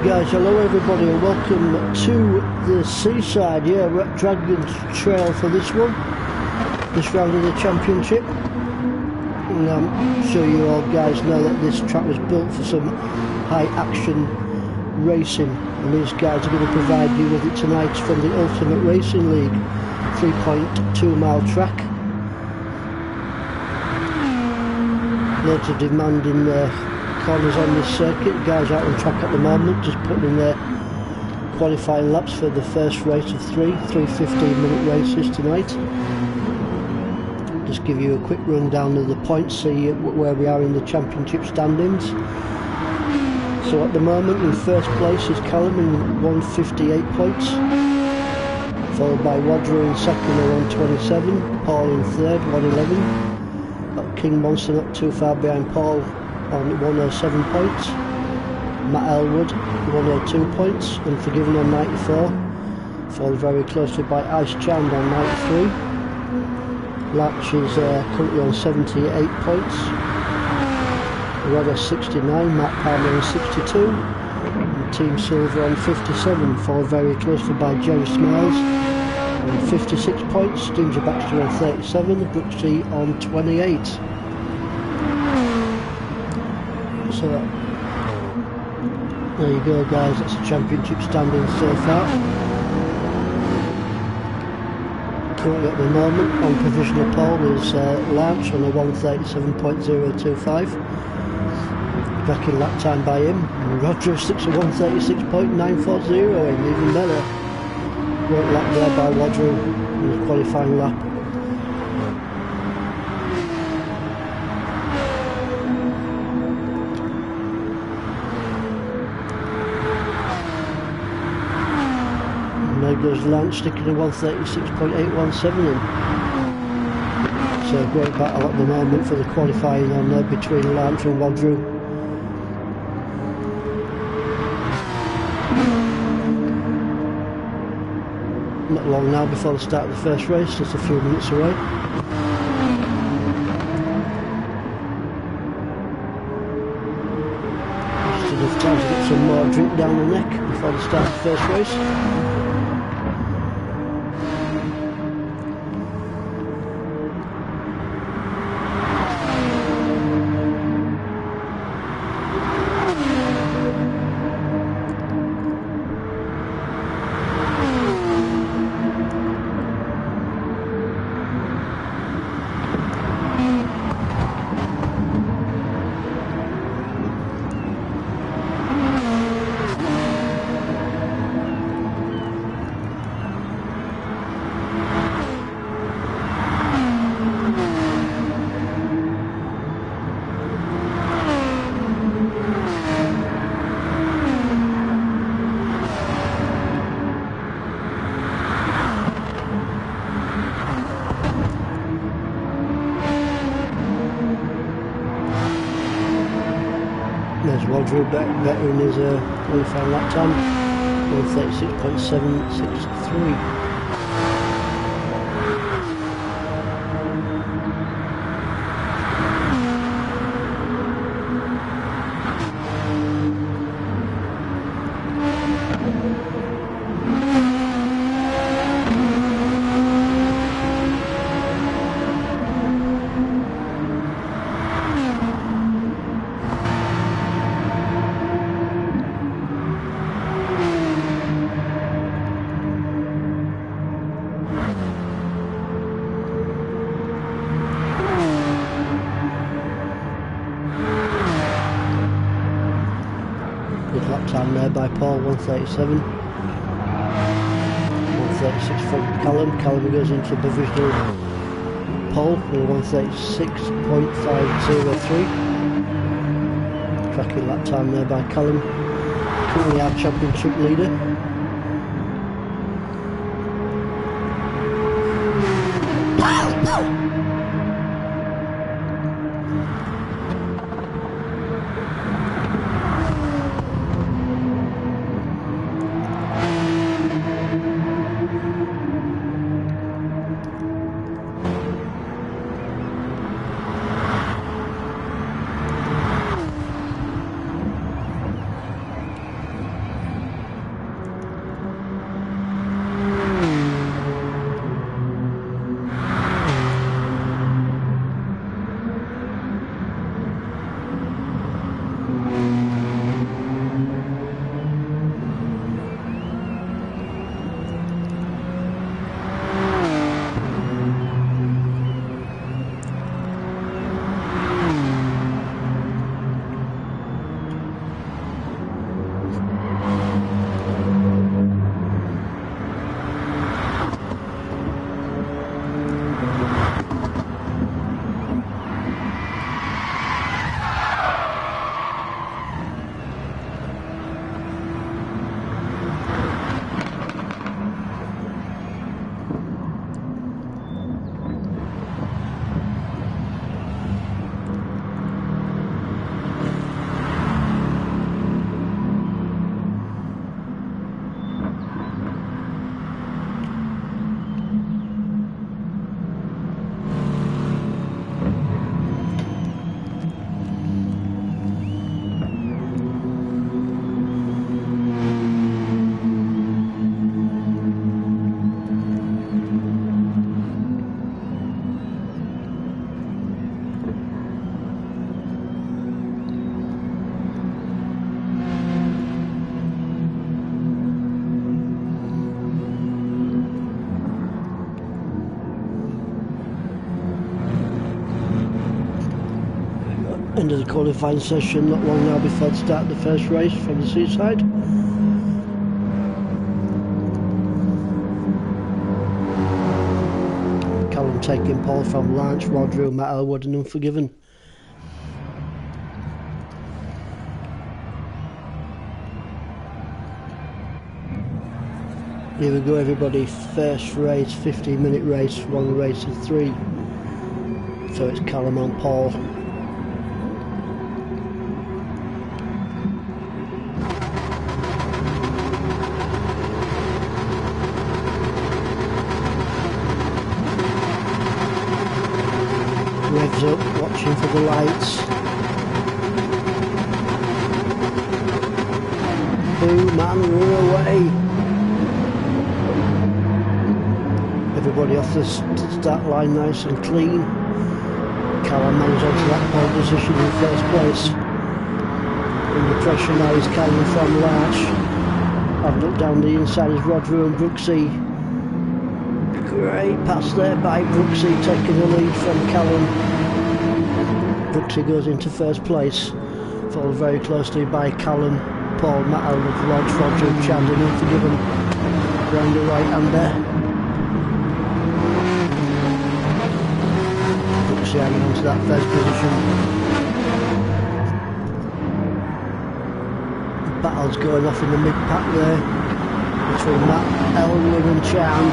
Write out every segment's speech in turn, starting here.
Right guys, hello everybody and welcome to the seaside. Yeah, we're at Dragon's Trail for this one, this round of the championship. And I'm sure you all guys know that this track was built for some high action racing, and these guys are going to provide you with it tonight from the Ultimate Racing League 3.2 mile track. Loads of demand in the corners on this circuit. Guys out on track at the moment, just putting in their qualifying laps for the first race of three 15-minute races tonight. Just give you a quick rundown of the points, see where we are in the championship standings. So at the moment in first place is Callum in 158 points, followed by Wadrow in second at 127, Paul in third 111. Got King Monster not too far behind Paul on 107 points, Matt Elwood 102 points, Unforgiven on 94, followed very closely by Ice Chand on 93. Latch is currently on 78 points, Rodder 69, Matt Palmer on 62, and Team Silver on 57, followed very closely by Jerry Smiles on 56 points, Ginger Baxter on 37, Brooksy on 28. So there you go guys, that's the championship standings so far. Currently at the moment on provisional pole is Lance on a 137.025, cracking lap time by him, and Roger sticks a 136.940 in, even better. Great lap there by Wadrow in the qualifying lap. There goes Lance sticking a 136.817 in. So a great battle at the moment for the qualifying on there between Lance and Wadrow. Not long now before the start of the first race, just a few minutes away. Just enough time to get some more drink down the neck before the start of the first race. There's Wadrow better in his qualifying lap time, 136.763. Good lap time there by Paul, 137. 136 from Callum. Callum goes into provisional pole with 136.503. Cracking lap time there by Callum. Currently our championship leader. End of the qualifying session, not long now before the start of the first race from the seaside. Callum taking pole from Lance, Rodrigo, Matt Elwood and Unforgiven. Here we go everybody, first race, 15-minute race, one race of 3. So it's Callum on pole. Revs up, watching for the lights. Boom, man, we're away. Everybody off the start line nice and clean. Callum managed onto that pole position in first place. Under pressure now is Callum from Larch. I've looked down the inside is Rodrigo and Brooksy. Great pass there by Brooksy, taking the lead from Callum. Brooksy goes into first place, followed very closely by Callum, Paul, Matt Elwood, Lodge, Rodrigo, Chandler, Unforgiven. Round the right hander. Hanging on to that first position. Battle's going off in the mid-pack there between Matt Elwood and Chan.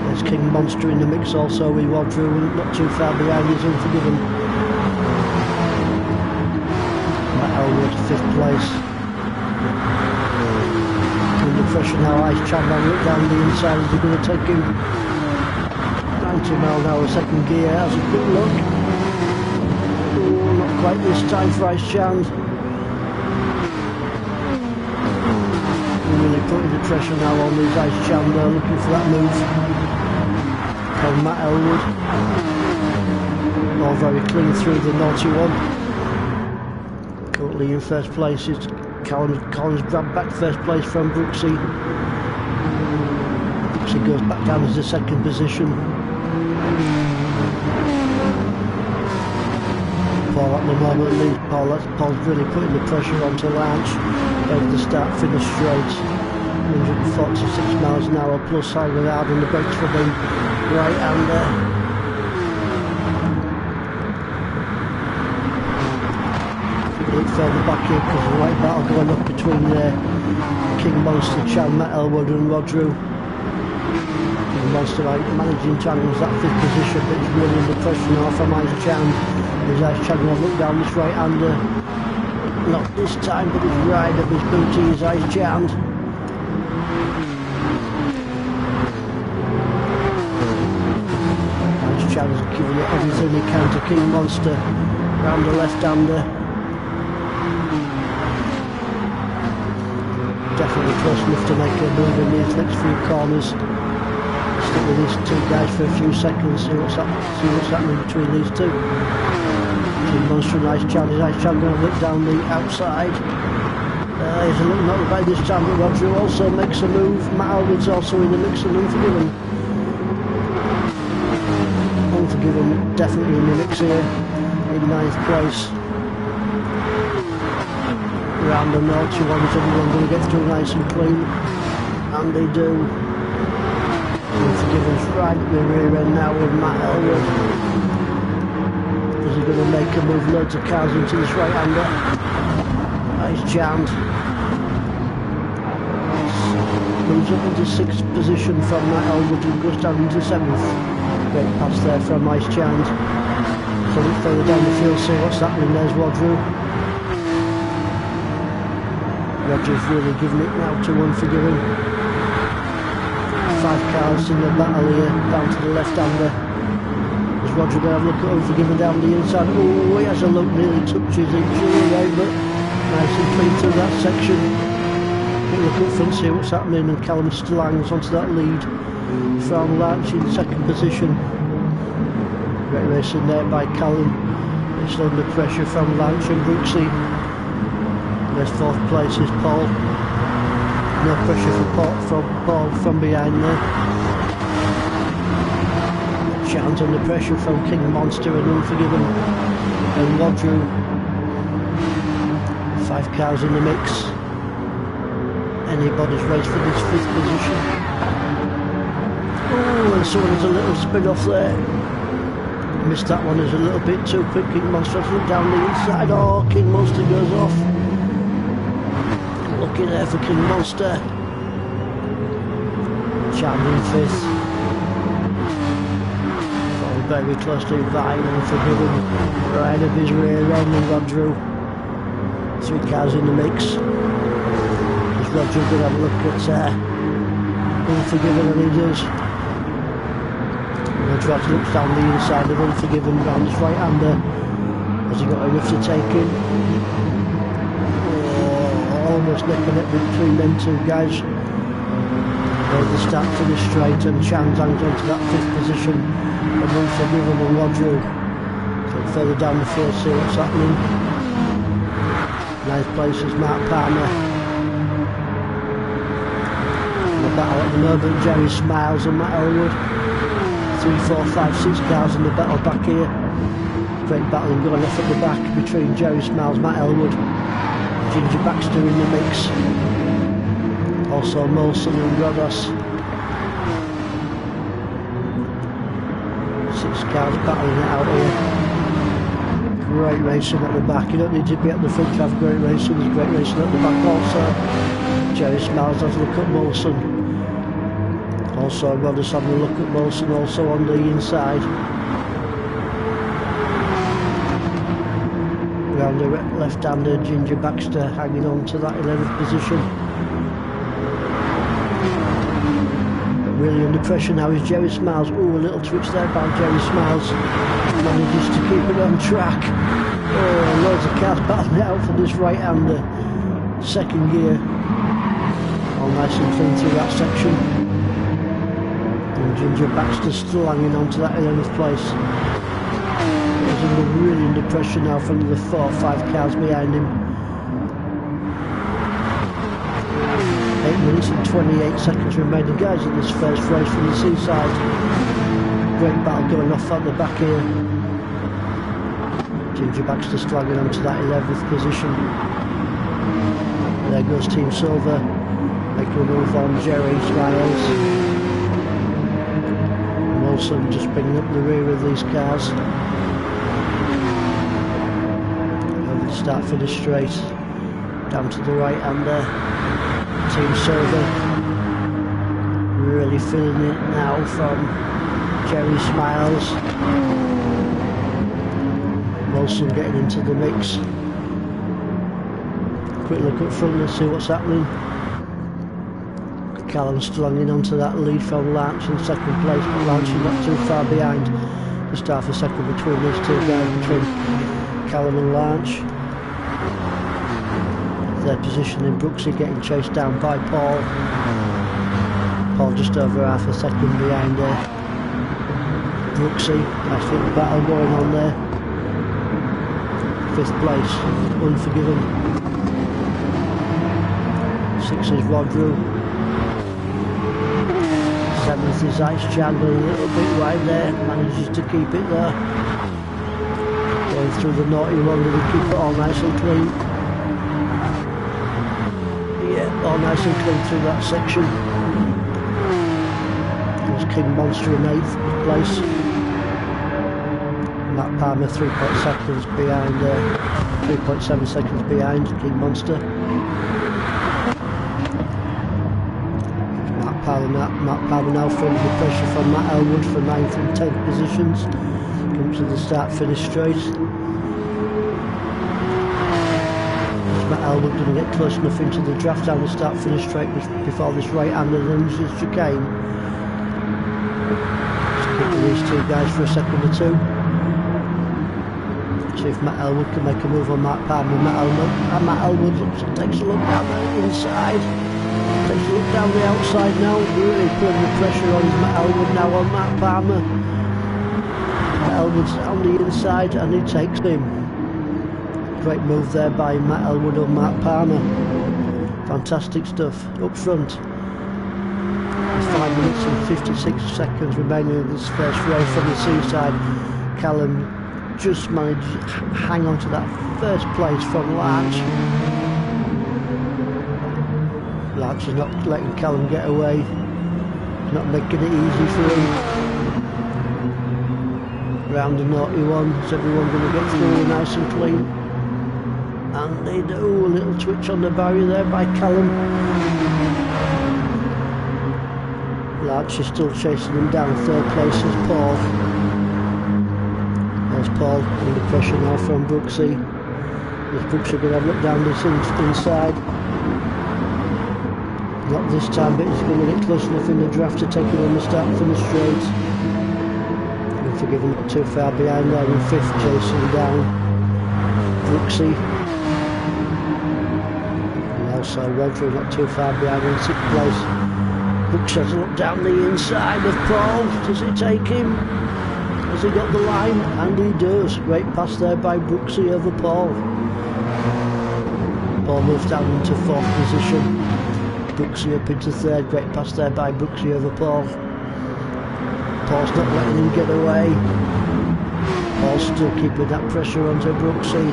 There's King Monster in the mix also with Rodrigo, not too far behind is Unforgiven. Matt Elwood 5th place. Under pressure now, Ice Chan look down the inside. Is he going to take him? 90 mile an hour, second gear, has a good look. Oh, not quite this time for Ice Chand. Really putting the pressure now on these Ice Chand, looking for that move. From Matt Elwood. All very clean through the naughty one. Currently in first place is Collins grabbed back first place from Brooksy. Brooksy goes back down as the second position. Paul at the moment leads Paul's really putting the pressure onto Lance. Over the start finish straight. 146 miles an hour plus hanging hard on the brakes for the right hander. A bit further back here because the right battle going up between King Monster, Chan, Matt Elwood and Rodrigo. Monster managing to lose that 5th position, but he's really under pressure now from Ice Chan. His Ice Chan will look down this right hander. Not this time, but his ride up his booty is Ice Chan. Ice Chan's giving it everything he can to King Monster round the left hander. Definitely close enough to make a move in these next few corners. Stick with these two guys for a few seconds, see what's happening between these two. King Monster and Ice Chan. Is Ice Chan going to look down the outside? He's a little not by this time, but Rodrigo also makes a move. Matt Elwood's also in the mix and Unforgiven. Unforgiven definitely in the mix here, in 9th place. Round the naughty ones, everyone going to get through nice and clean, and they do. Unforgiven's right at the rear end now with Matt Elwood. Is he going to make a move? Loads of cars into this right hander. Nice Chan. Moves up into 6th position from Matt Elwood and goes down into 7th. Great pass there from Ice Chan. So a bit further down the field, see what's happening. There's Rodrigo. Rodrigo's really giving it now to Unforgiven. 5 cars in the battle here, down to the left hander. As Rodrigo have a look at Unforgiven down the inside. Oh, he has a look, nearly touches it, away, but nice and clean through that section. Look up front, see what's happening, and Callum still hangs onto that lead from Larch in 2nd position. Great racing there by Callum. It's under pressure from Larch and Brooksy. There's 4th place is Paul. No pressure for Paul from behind there. Chance under pressure from King Monster and Unforgiven and Wadru. 5 cars in the mix. Anybody's race for this 5th position. Oh, and someone's a little spin off there. Missed that one, is a little bit too quick. King Monster has to look down the inside. Oh, King Monster goes off. Lucky there for King Monster. Chand in 5th. Falling very close to Vine and Unforgiven. Right of his rear end and Rodru. 3 cars in the mix. Is Rodru going to have a look at Unforgiven, and he does. Rodru looks down the inside of Unforgiven round his right hander. Has he got enough to take in? Oh, almost neck and neck between them 2 guys. There's the start to the straight, and Chand hangs on to that 5th position. And Unforgiven and Rodru. So further down the field, see what's happening. 9th place is Mark Palmer. In the battle at the moment, Jerry Smiles and Matt Elwood. 3, 4, 5, 6 cars in the battle back here. Great battling going off at the back between Jerry Smiles, Matt Elwood, Ginger Baxter in the mix. Also Molson and Rodos. 6 cars battling it out here. Great racing at the back. You don't need to be at the front to have great racing. There's great racing at the back also. Jerry Smiles has a look at Molson. Also Rodos having a look at Molson also on the inside. Round the left-hander, Ginger Baxter hanging on to that 11th position. But really under pressure now is Jerry Smiles. Ooh, a little twitch there by Jerry Smiles. Manages to keep it on track. Oh, loads of cars battling out for this right-hander. 2nd gear. All nice and clean through that section. And Ginger Baxter still hanging on to that 11th place. He's really under pressure now from the 4 or 5 cars behind him. 8 minutes and 28 seconds remaining, guys, in this first race from the seaside. Great battle going off at the back here. Ginger Baxter still hanging on to that 11th position. There goes Team Silver, making a move on Jerry Smiles. And also just bringing up the rear of these cars. Over the start for the straight, down to the right hander. Team Silver really feeling it now from Jerry Smiles. Wilson getting into the mix. Quick look up front, let's see what's happening. Callum still hanging on to that lead from Lance in 2nd place, but Lance is not too far behind. Just half a second between these 2 guys, between Callum and Lance. Their position in Brooksy getting chased down by Paul. Paul just over half a second behind Brooksy. Nice little battle going on there. 5th place, Unforgiven. 6th is Rodru. 7th is Ice Chand, a little bit wide there, manages to keep it there. Going through the naughty one, to keep it all nice and clean. Yeah, all nice and clean through that section. There's King Monster in 8th place. Matt Palmer 3.7 seconds behind, 3.7 seconds behind King Monster. Matt Palmer now feeling the pressure from Matt Elwood for 9th and 10th positions. Comes to the start-finish straight. Is Matt Elwood going to get close enough into the draft down the start-finish straight before this right-hander runs his chicane? Just keep these 2 guys for a second or 2. See if Matt Elwood can make a move on Matt Palmer. Matt Elwood takes a look down the inside. Takes a look down the outside now. Really putting the pressure on Matt Elwood now on Matt Palmer. Matt Elwood's on the inside and he takes him. Great move there by Matt Elwood on Matt Palmer. Fantastic stuff. Up front. 5 minutes and 56 seconds remaining in this first race from the seaside. Callum just managed to hang on to that first place from Larch. Larch is not letting Callum get away, not making it easy for him. Round the naughty one, is everyone going to get through nice and clean? And they do, a little twitch on the barrier there by Callum. Larch is still chasing him down. Third place is Paul. There's Paul under pressure now from Brooksy. Is Brooksy going to have a look down this inside? Not this time, but he's going to get close enough in the draft to take him on the start from the straight. Don't forgive him, not too far behind there in fifth, chasing down Brooksy. And also Rodri not too far behind in sixth place. Brooks has a look down the inside of Paul. Does it take him? Has he got the line? And he does. Great pass there by Brooksy over Paul. Paul moves down into fourth position. Brooksy up into third. Great pass there by Brooksy over Paul. Paul's not letting him get away. Paul's still keeping that pressure onto Brooksy.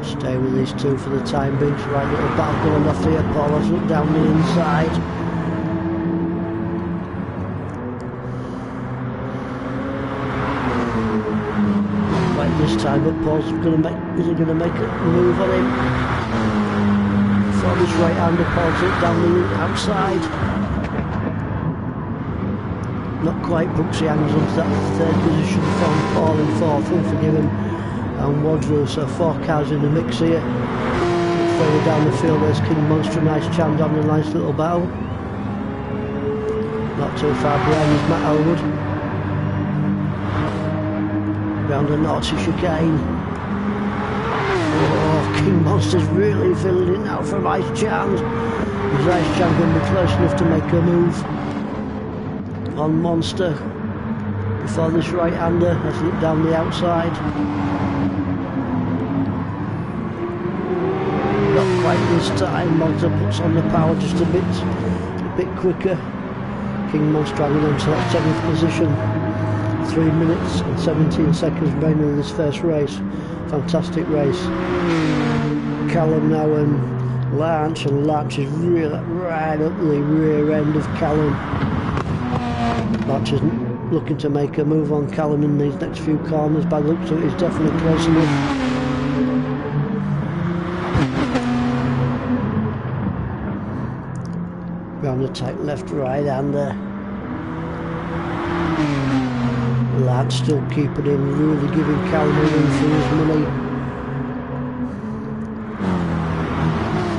Stay with these two for the time being. Right little battle going off here. Paul has looked down the inside. Right this time, but Paul's going to make. Is he going to make a move on him? For this right-hander, Paul's looked down the outside. Not quite. Brooksy hangs on to that third position from Paul in fourth. Unforgiven. And Wadrow, so four cars in the mix here. Further down the field there's King Monster, nice chance on a nice little battle. Not too far behind is Matt Elwood. Round the naughty chicane. Oh, King Monster's really feeling it now from Ice Chance. His Ice Chance going to be close enough to make a move on Monster. Before this right-hander has looked down the outside. Not quite this time. Monster puts on the power just a bit quicker. King Monster hanging on to that seventh position. 3 minutes and 17 seconds remaining in this first race. Fantastic race. Callum now and Lance is really right up the rear end of Callum. Lance is looking to make a move on Callum in these next few corners. By the looks of it, he's definitely close enough. Round the tight left right-hander. Lance still keeping him, really giving Callum a run for his money.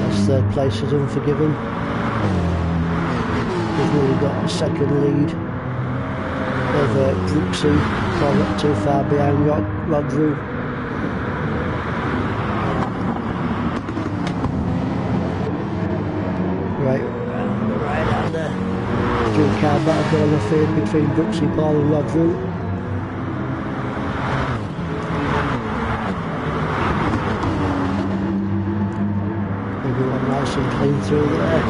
That's third place is Unforgiven. He's really got a second lead over Brooksy. Paul not too far behind Rodru. Right-hander. Three car battle going off here between Brooksy, Paul and Rodru. Everyone nice and clean through there.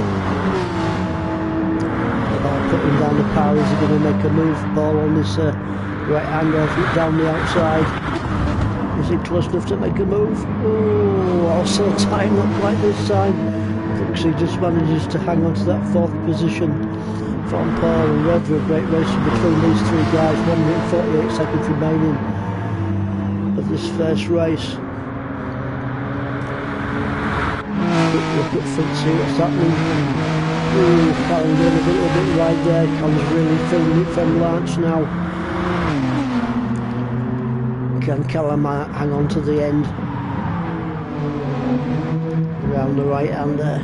Putting down the power, is he going to make a move? Ball on this right-hander, down the outside. Is he close enough to make a move? Oh, also time, not quite this time. Brooksy just manages to hang on to that fourth position from Paul and Rodri. Great racing between these three guys. 1 minute 48 seconds remaining of this first race. Look at front, see what's happening. Ooh, Callum doing a little bit right there. Callum's really feeling it from Lance now. Can Callum hang on to the end? Around the right-hander.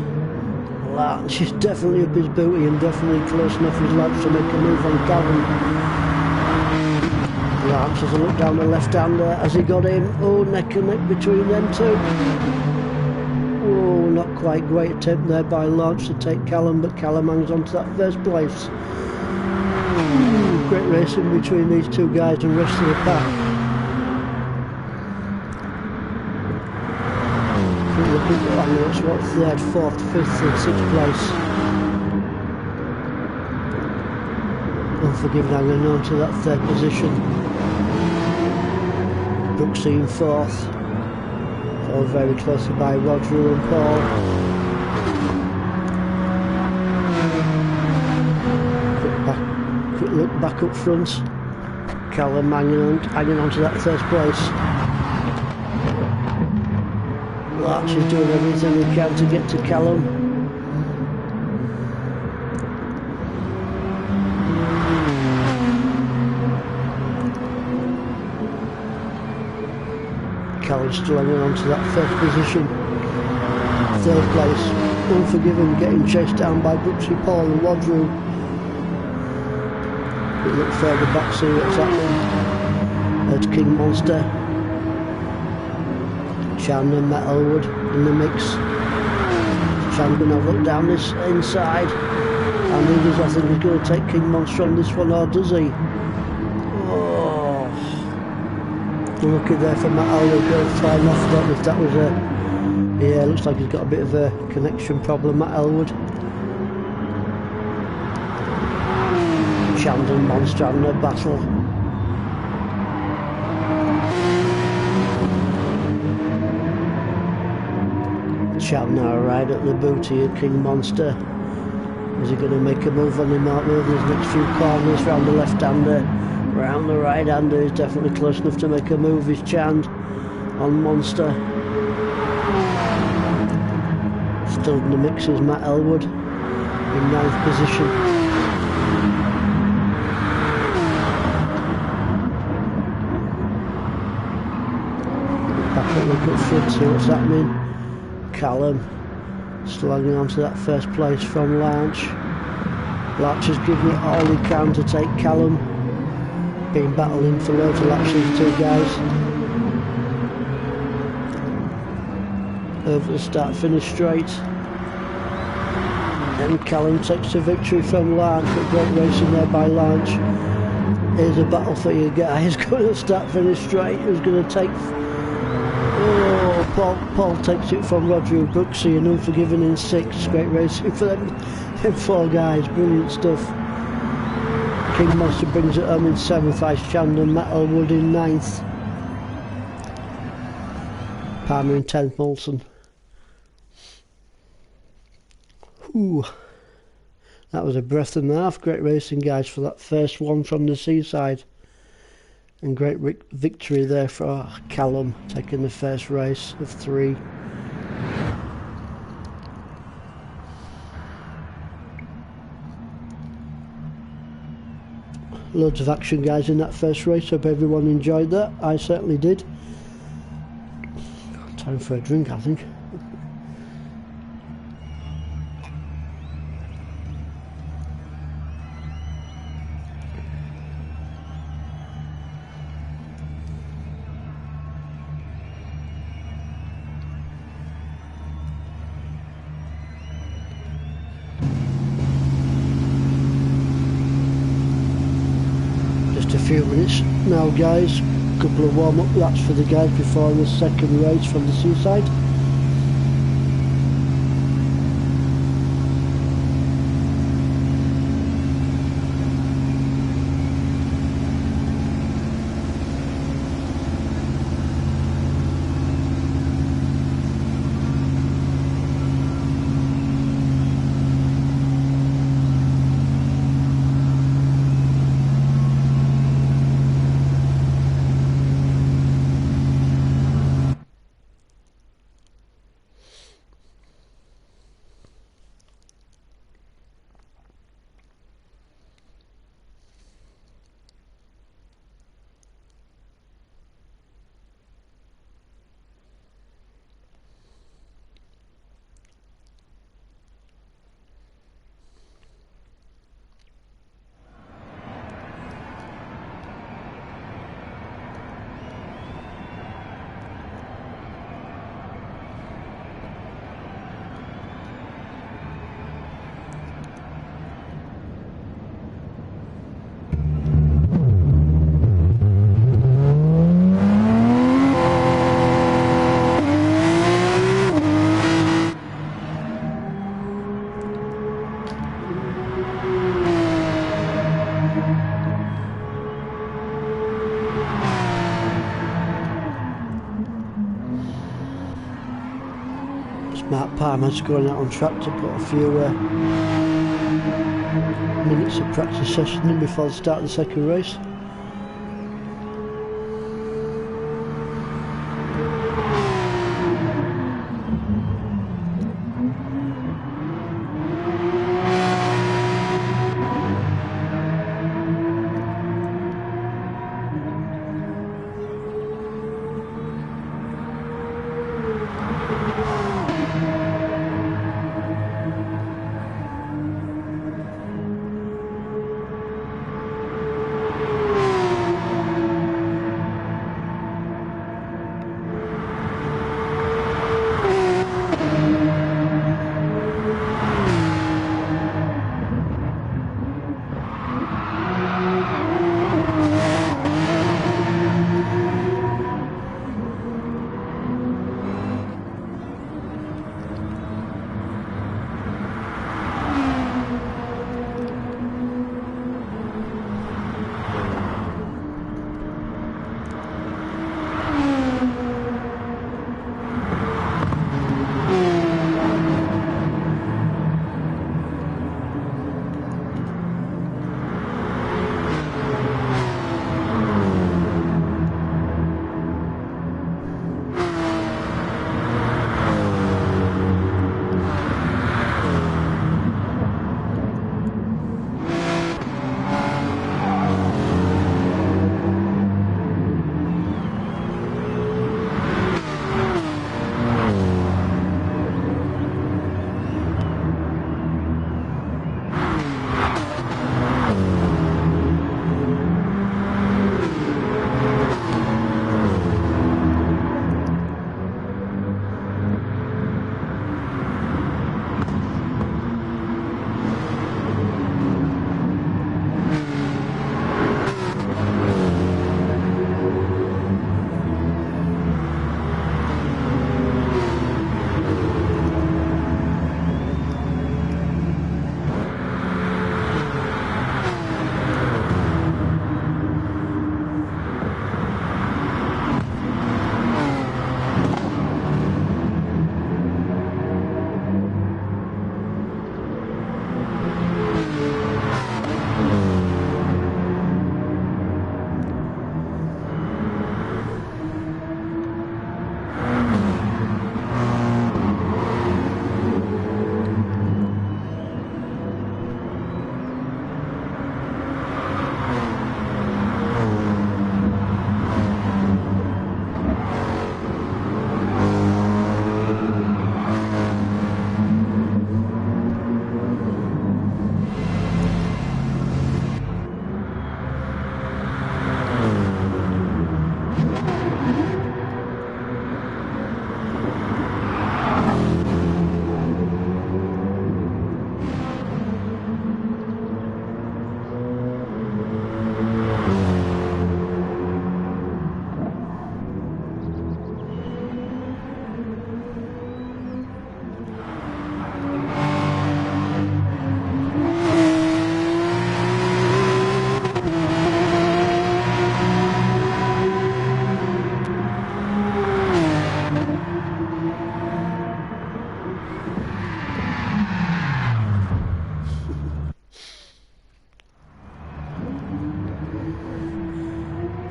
Lance is definitely up his booty and definitely close enough for his lads to make a move on Callum. Lance has a look down the left-hander. Has he got him? Oh, neck and neck between them two. Oh, not quite. Great attempt there by Lance to take Callum, but Callum hangs on to that first place. Great racing between these two guys and the rest of the pack. It's what, 3rd, 4th, 5th and 6th place. Unforgiven hanging on to that 3rd position. Brooksy in 4th. Followed very closely by Roger and Paul. Quick look back up front. Callum hanging on to that 1st place. Larch is doing everything he can to get to Callum. Callum's still hanging on to that 1st position. 3rd place. Unforgiven getting chased down by Brooksy, Paul and Wadru. We look further back, see what's happening. There's King Monster. Chan and Matt Elwood in the mix. Chan gonna look down this inside. And I think he's going to take King Monster on this one, or does he? Oh. Lucky there for Matt Elwood, going flying off. I don't know if that was a... Yeah, looks like he's got a bit of a connection problem, Matt Elwood. Chan and Monster having a battle. Chan now right at the booty of King Monster. Is he going to make a move on him out with his next few corners? Round the left-hander, round the right-hander. He's definitely close enough to make a move. He's Chan on Monster. Still in the mix is Matt Elwood in 9th position. Back at look at front, see what's happening. Callum still hanging on to that 1st place from Larch. Larch is giving it all he can to take Callum. Been battling for loads of laps, these 2 guys. Over the start finish straight. And Callum takes the victory from Larch, but great racing there by Larch. Here's a battle for you guys. Going to start finish straight. Who's going to take... Oh, Paul takes it from Roger Brooksy and Unforgiven in 6th. Great racing for them 4 guys. Brilliant stuff. King Monster brings it home in 7th. Ice Chan and Matt Elwood in 9th. Palmer in 10th. Molson. Ooh, that was a breath and a half. Great racing, guys, for that first one from the seaside. And great victory there for Callum, taking the first race of 3. Loads of action, guys, in that first race. Hope everyone enjoyed that. I certainly did. Time for a drink, I think. A few minutes now, guys. Couple of warm-up laps for the guys before the 2nd race from the seaside. Mark Palmer's going out on track to put a few minutes of practice session in before the start of the second race.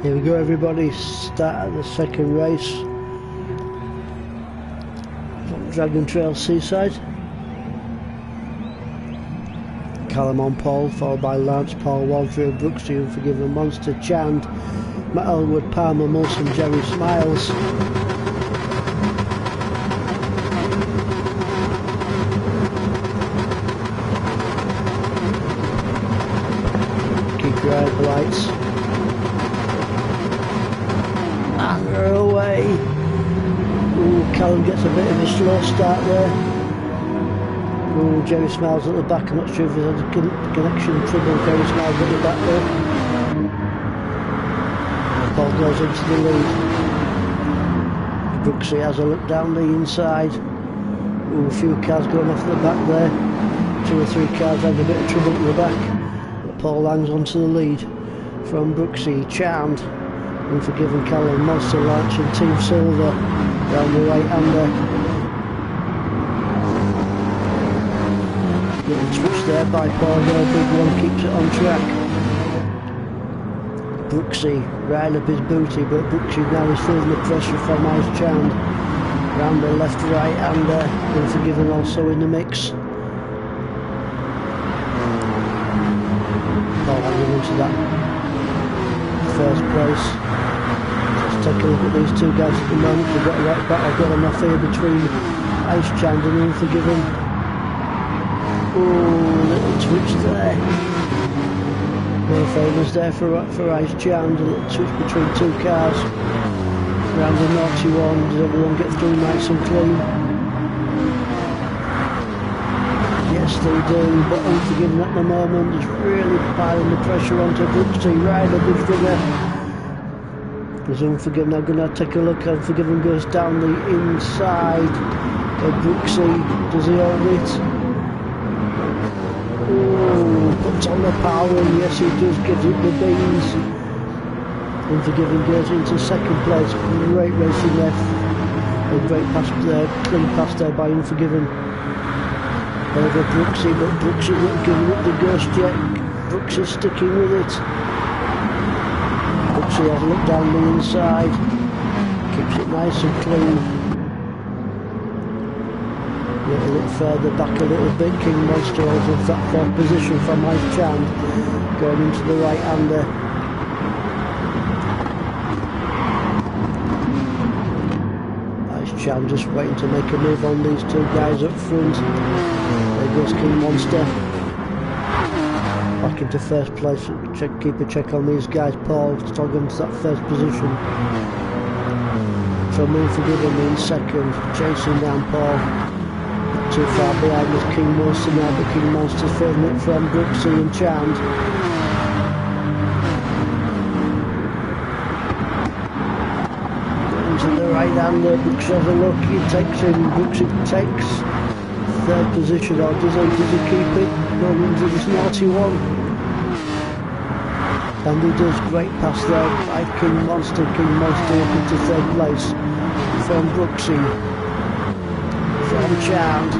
Here we go everybody, start of the second race from Dragon Trail Seaside. Callum on pole, followed by Lance, Paul, Waldrew, Brooksy, Unforgiven, Monster, Chand, Matt Elwood, Palmer, Mulson, Jerry Smiles. Keep your eye on the lights. Anger away. Ooh, Callum gets a bit of a slow start there. Ooh, Jerry Smiles at the back. I'm not sure if he's had a connection trouble. Jerry Smiles at the back there. Paul goes into the lead. Brooksy has a look down the inside. Ooh, a few cars going off the back there. 2 or 3 cars having a bit of trouble at the back. But Paul hangs onto the lead from Brooksy, Chand, Unforgiven, Callum, Monster, Lance and Team Silver down the right hander. switch there by Paul, big one keeps it on track. Brooksy right up his booty, but Brooksy now is feeling the pressure from Ice Chand. Round the left, right, and Unforgiven also in the mix. Paul hanging into that first place. Let's take a look at these two guys at the moment. We've got a right battle going off here between Ice Chand and Unforgiven. Ooh, little twitch there. No favours there for Ice Chand. A little switch between two cars. Round the naughty one. Does everyone get through nice and clean? Yes, they do. But Unforgiven at the moment is really piling the pressure onto Brooksy. Right up his ringer. Is Unforgiven now going to take a look? Unforgiven goes down the inside of Brooksy. Does he hold it? Ooh, puts on the power, and yes he does, gives it the beans. Unforgiven goes into second place. Great racing there. A great pass there, clean pass there by Unforgiven. Over Brooksy, but Brooksy not giving it the ghost yet. Brooksy's sticking with it. Brooksy has a look down the inside. Keeps it nice and clean. A little further back a little bit. King Monster holds that fourth position from Ice Chand, going into the right hander. Ice Chand just waiting to make a move on these two guys up front. There goes King Monster back into first place. Keep a check on these guys. Paul Stoggins to that first position. From Unforgiven in second, chasing down Paul. Too far behind is King Monster now, but King Monster's filling it from Brooksy and Chand. Into the right hander, Brooksy has a look, he takes him, Brooksy takes third position, or does he keep it? Going into this naughty one. And he does, great pass there by King Monster up into third place from Brooksy. From Chand.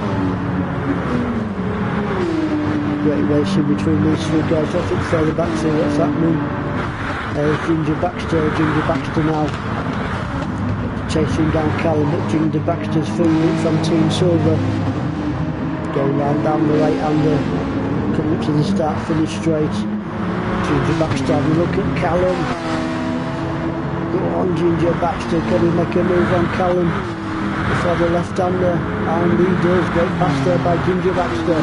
Great racing between these three guys. I think further back to what's happening. Ginger Baxter now chasing down Callum, but Ginger Baxter's feeling it from Team Silver. Going down the right hander, coming up to the start finish straight. Ginger Baxter having a look at Callum. Go on Ginger Baxter, can he make a move on Callum? For the left hander, and he does. Great pass there by Ginger Baxter.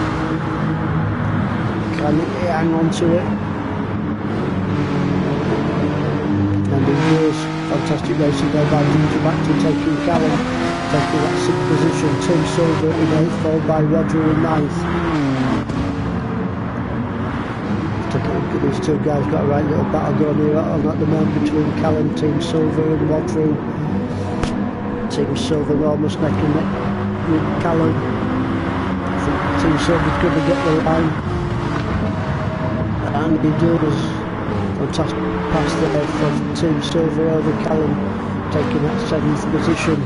Can he hang on to it? And he does. Fantastic racing there by Ginger Baxter, taking Callum, taking that sixth position. Team Silver in 8th, followed by Roger in 9th. Take a look at these two guys, got a right little battle going here on at the moment between Callum, Team Silver and Rodrigo. Team Silver almost neck and neck with Callum. I think Team Silver's going to get the line. And he does. Fantastic pass there from Team Silver over Callum, taking that 7th position.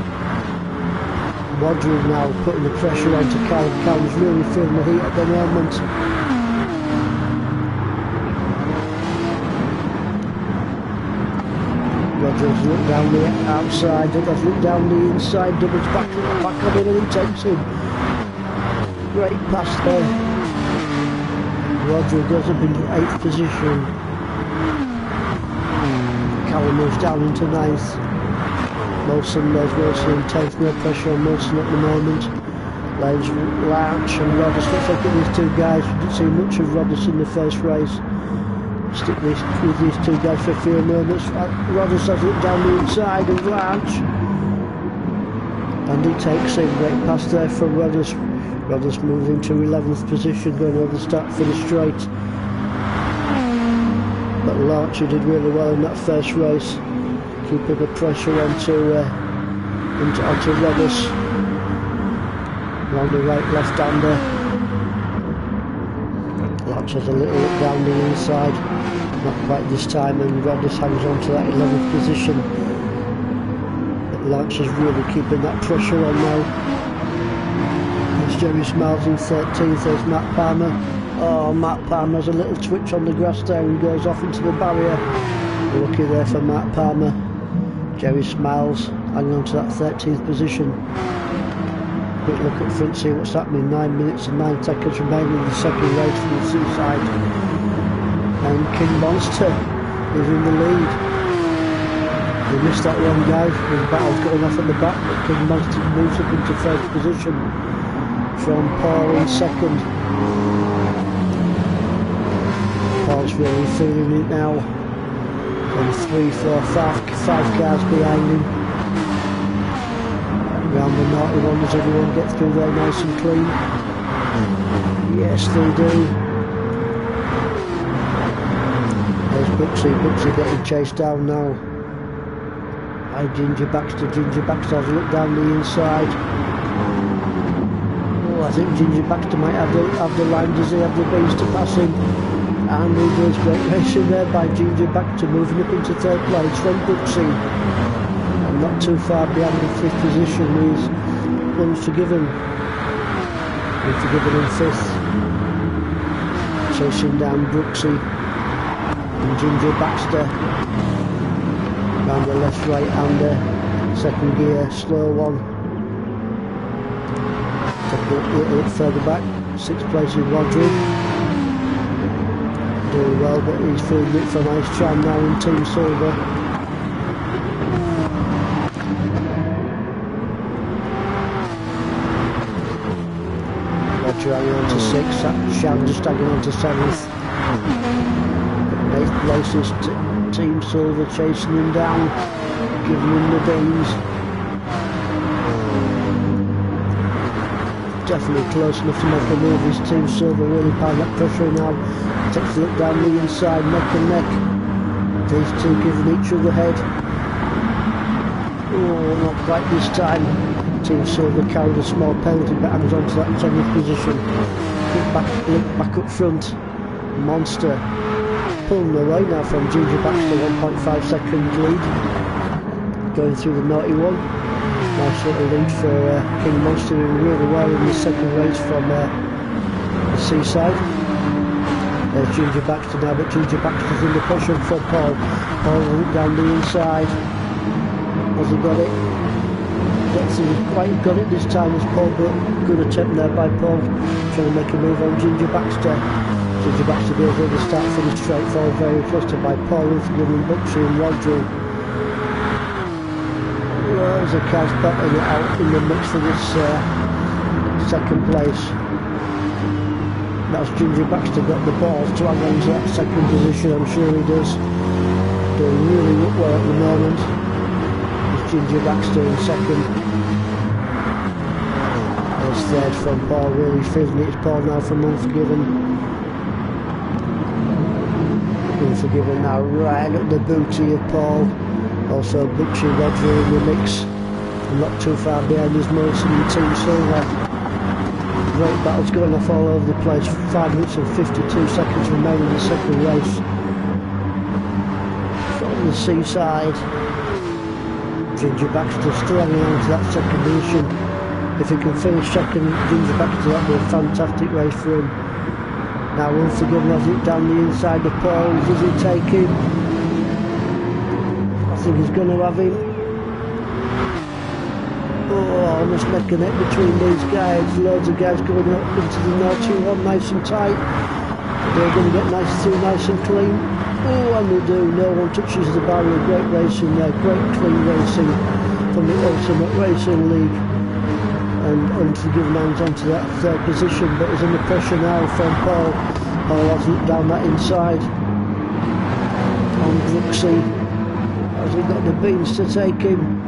Rodrigo now putting the pressure onto Callum. Callum's really feeling the heat at the moment. Rodrigo's looked down the outside, has looked down the inside, doubles back on him and he takes him. Great pass there. Rodrigo goes up into 8th position. Callum moves down into 9th. There's Wilson in 10th, no pressure on Wilson at the moment. There's Larch and Roddus. Let's look at these two guys. We didn't see much of Roddus in the first race. Stick with these two guys for a few moments. Roddus has looked down the inside of Larch. And he takes a great pass there from Roddus. Roddus moves into 11th position, going over the start finish straight. But Larch did really well in that first race, keeping the pressure onto Roddus. Round the right left hander. Larch has a little look down the inside, not quite this time, and Roddus hangs on to that 11th position. But Larch is really keeping that pressure on now. As Jerry Smiles in 13th, there's Matt Palmer. Oh, Matt Palmer has a little twitch on the grass there and goes off into the barrier. Lucky there for Matt Palmer. Jerry Smiles hanging on to that 13th position. Quick look at front, see what's happening. 9 minutes and 9 seconds remaining in the second race from the Seaside. And King Monster is in the lead. He missed that one, guys. The battle's going off at the back, but King Monster moves up into first position from Paul in second. Paul's really feeling it now. And 3, 4, 5 cars behind him. Around the naughty one, does everyone get through there nice and clean? Yes, they do. There's Buxy getting chased down now. By Ginger Baxter has a look down the inside. Oh, I think Ginger Baxter might have the line, does he have the base to pass him? And he does. Great racing there by Ginger Baxter, moving up into third place from Buxy. And not too far behind in fifth position is Unforgiven. Unforgiven in fifth. Chasing down Buxy and Ginger Baxter. Round the left right hander, second gear, slow one. Take a little further back, 6th place is Rodri. Doing well, but he's feeling it for nice tram now in Team Silver. Rodri hanging on to 6th, Shan just hanging on to 7th. 8th place is Team Silver chasing him down, giving him the beans. Definitely close enough to make a move. His Team Silver really piling that pressure now. Takes a look down the inside, neck and neck. These two giving each other head. Oh, not quite this time. Team Silver carried a small penalty but hangs on to that 10th position. Look back up front. Monster pulling away now from Ginger Baxter, 1.5 seconds lead. Going through the naughty one. Nice little lead for King Monster, doing really well in the second race from the Seaside. There's Ginger Baxter now, but Ginger Baxter's under pressure from Paul. Paul down the inside. Has he got it? Hasn't quite got it this time as Paul, but good attempt there by Paul. Trying to make a move on Ginger Baxter. Ginger Baxter goes over the start for the straight forward, very clustered by Paul, Unforgiven, Buxy and Rodri. There's a car's battling it out in the mix for this second place. That's Ginger Baxter got the balls to hang on to that second position, I'm sure he does. Doing really well at the moment. There's Ginger Baxter in second. There's third from Paul, really feeling it. It's Paul now from Unforgiven. Unforgiven now, right up the booty of Paul. Also Buxy and Rodri in the mix. And not too far behind is Morrison and Team Silver. Great battles going off all over the place. 5 minutes and 52 seconds remaining in the second race. From the Seaside. Ginger Baxter still hanging on to that second position. If he can finish second, Ginger Baxter, that'll be a fantastic race for him. Now Unforgiven has it down the inside of Paul. Does he take him? I think he's going to have him. Oh, almost neck and neck between these guys. Loads of guys going up into the naughty one, nice and tight. They're going to get nice through, nice and clean. Oh, and they do. No one touches the barrier. Great racing there. Great clean racing from the Ultimate Racing League. And Unforgiven hangs on to that third position, but is under pressure now from Paul. Paul has looked down that inside. On Buxy. Has he got the beans to take him?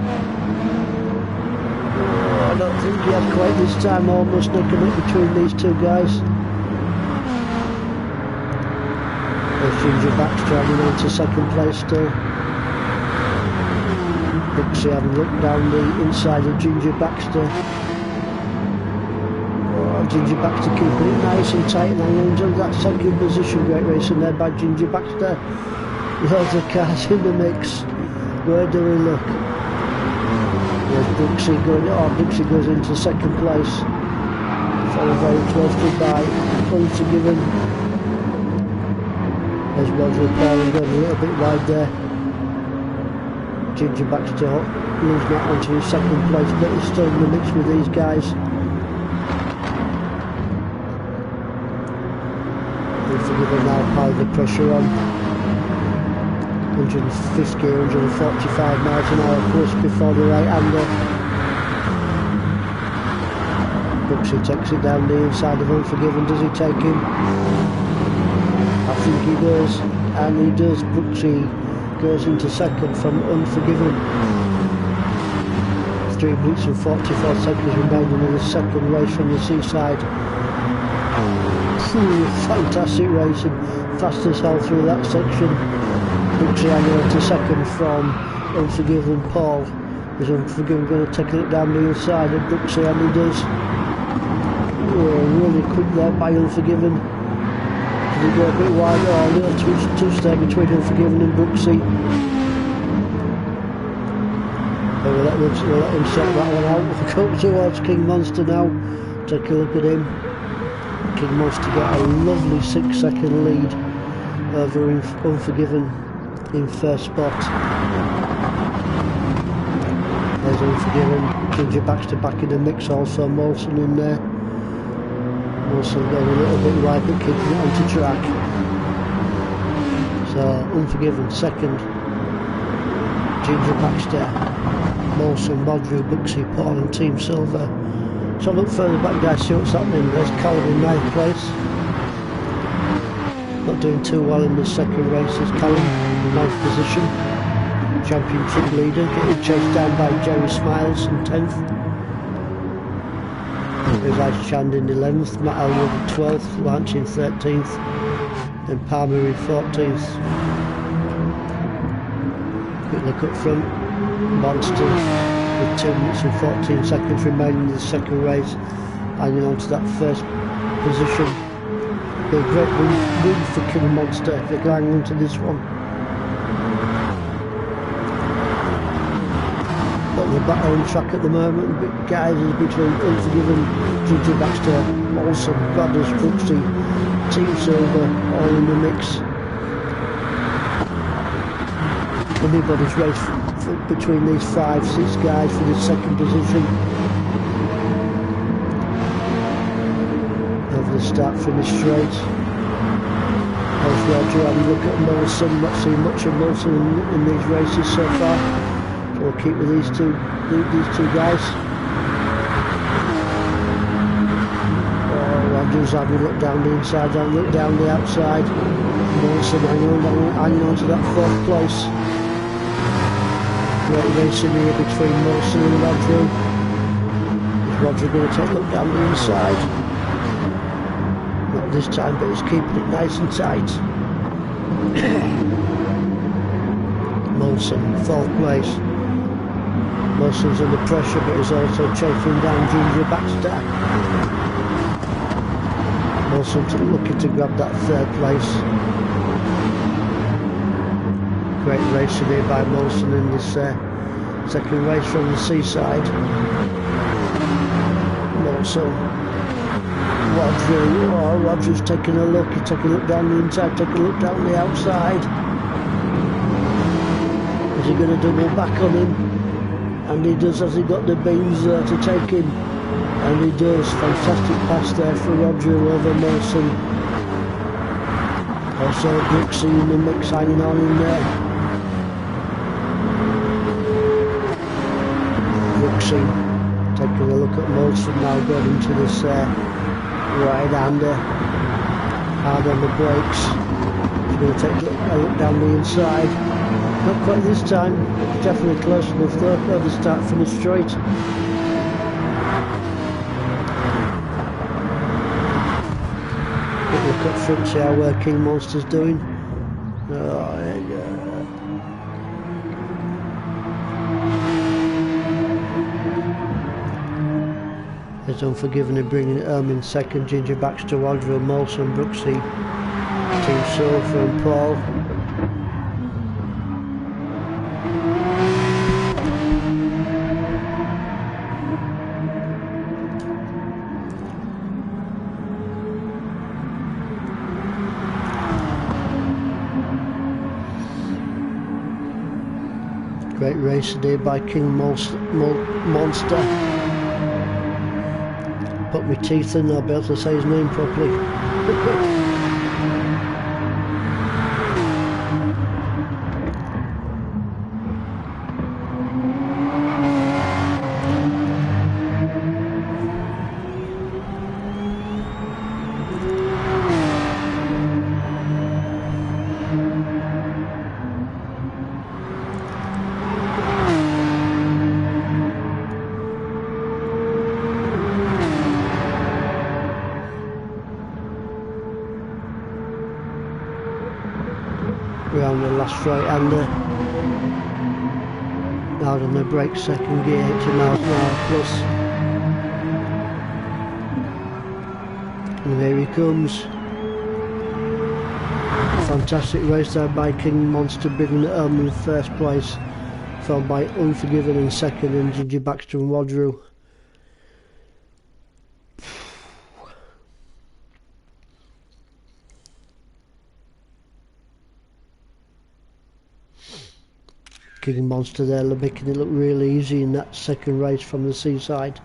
Oh, I don't think he has quite this time. Almost neck and neck between these two guys. There's Ginger Baxter hanging on to second place still. Buxy having looked down the inside of Ginger Baxter. Ginger Baxter keeping it nice and tight and hanging on to that second position. Great racing there by Ginger Baxter. Loads of cars in the mix. Where do we look? There's Buxy going. Oh, Buxy goes into second place. very closely by Unforgiven. There's Roger Paul going a little bit wide there. Ginger Baxter losing out onto his second place, but he's still in the mix with these guys. Unforgiven now pile the pressure on. 150, 145 miles an hour plus before the right-hander. Brooksy takes it down the inside of Unforgiven. Does he take him? I think he does, and he does. Brooksy goes into second from Unforgiven. 3 minutes and 44 seconds remaining in the second race from the seaside. Fantastic racing, fast as hell through that section. Brooksy hanging on to second from Unforgiven Paul. Is Unforgiven going to take it down the inside of Brooksy, and he does. Really quick there by Unforgiven. Did he go a bit wide? Oh, a little twist there between Unforgiven and Brooksy. But we'll let him set that one out. We'll come towards King Monster now. Take a look at him. King Monster got a lovely 6-second lead over Unforgiven in first spot. There's Unforgiven. Ginger Baxter back in the mix also. Molson in there. Molson going a little bit wide but keeping it onto track. So Unforgiven second. Ginger Baxter, Molson, Modrew, Brooksy, Paul and Team Silver. So look further back guys, see what's happening. There's Callum in 9th place. Not doing too well in the second race is Callum in 9th position. Championship leader, getting chased down by Jerry Smiles in 10th. There's Ice Chand in 11th, Matt Elwood in 12th, Lance in 13th, and Palmer in 14th. Quick look up front, Monster with 2 minutes and 14 seconds remaining in the second race, hanging on to that first position. Be a great win for King Monster if they can hang on to this one. But the battle on track at the moment, guys, is between Unforgiven, Ginger Baxter, Molson, Brothers, Brooksy, Team Silver, all in the mix. Anybody's race between these 5-6 guys for the second position. Over the start-finish straight. There's Roger having a look at Molson. Not seen much of Molson in these races so far. So we'll keep with these two guys. Roger's having a look down the inside, having a look down the outside. Molson hanging on to that 4th place. Great racing here between Molson and Roger. Is Roger going to take a look down the inside? Not this time, but he's keeping it nice and tight. Molson, 4th place. Molson's under pressure, but he's also chasing down Ginger Baxter. Molson looking to grab that 3rd place. Great racing here by Molson in this second race from the seaside. Molson, Roger's taking a look. He's taking a look down the inside, taking a look down the outside. Is he going to double back on him? And he does, as he got the beams there to take him. And he does. Fantastic pass there for Roger over Molson. Also Brooksy in the mix hanging on in there. Brooksy taking a look at Molson now going into this right-hander. Hard on the brakes. He's going to take a look down the inside. Not quite this time, definitely close enough though, at the start finish straight. Quick look up front, see how King Monster's doing. Oh, there you go. There's Unforgiven and bringing it home in second. Ginger Baxter, Rodrill, Molson, Brooksy, Team Silver and Paul. Great race today by King Monster. Put my teeth in, I'll be able to say his name properly. Around the last right-hander. Hard on the brake, second gear, 80 miles an hour plus. And here he comes. Fantastic race there by King Monster, bringing it home in first place. Followed by Unforgiven in second and Ginger Baxter and Wadrew. King Monster there making it look really easy in that second race from the seaside.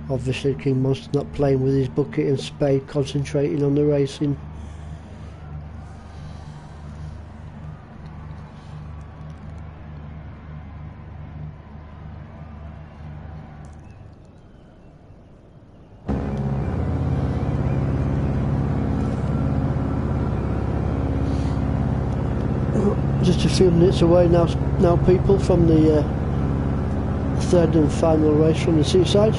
Obviously King Monster not playing with his bucket and spade, concentrating on the racing. Just a few minutes away now people, from the third and final race from the seaside.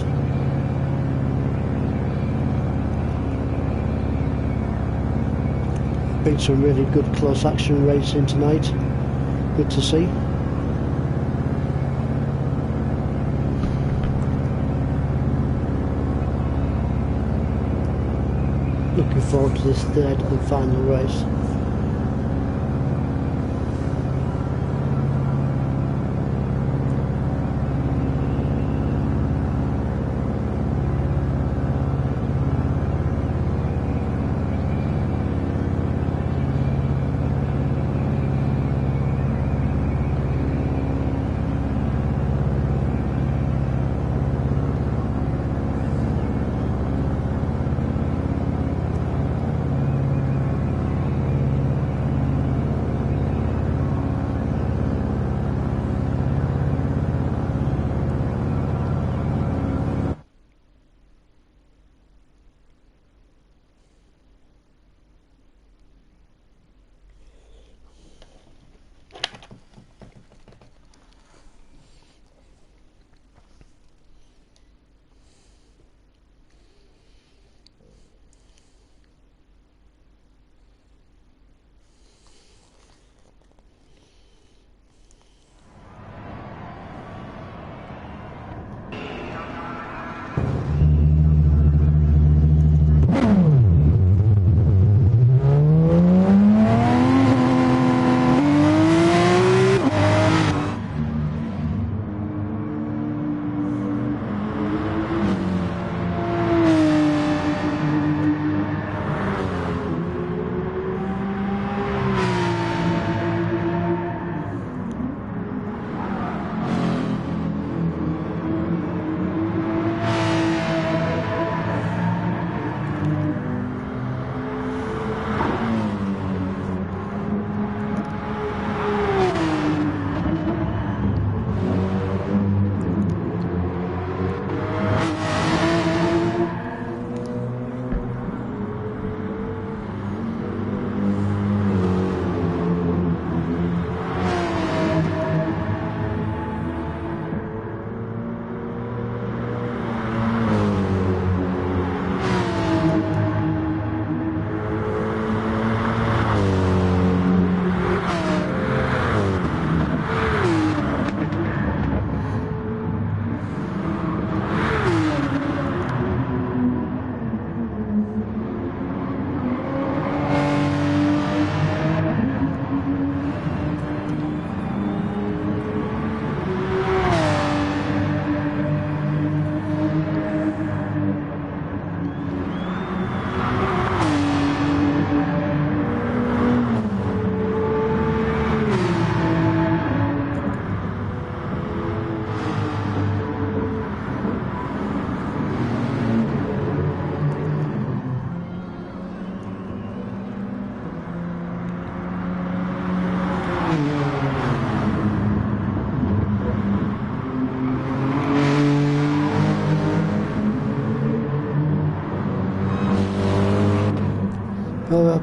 Been some really good close action racing tonight. Good to see. Looking forward to this third and final race.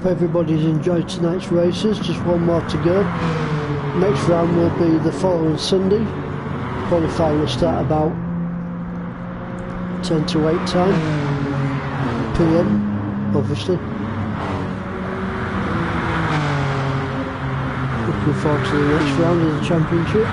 Hope everybody's enjoyed tonight's races. Just one more to go. Next round will be the following Sunday. Qualifying will start about 10 to 8 time, PM, obviously. Looking forward to the next round of the championship.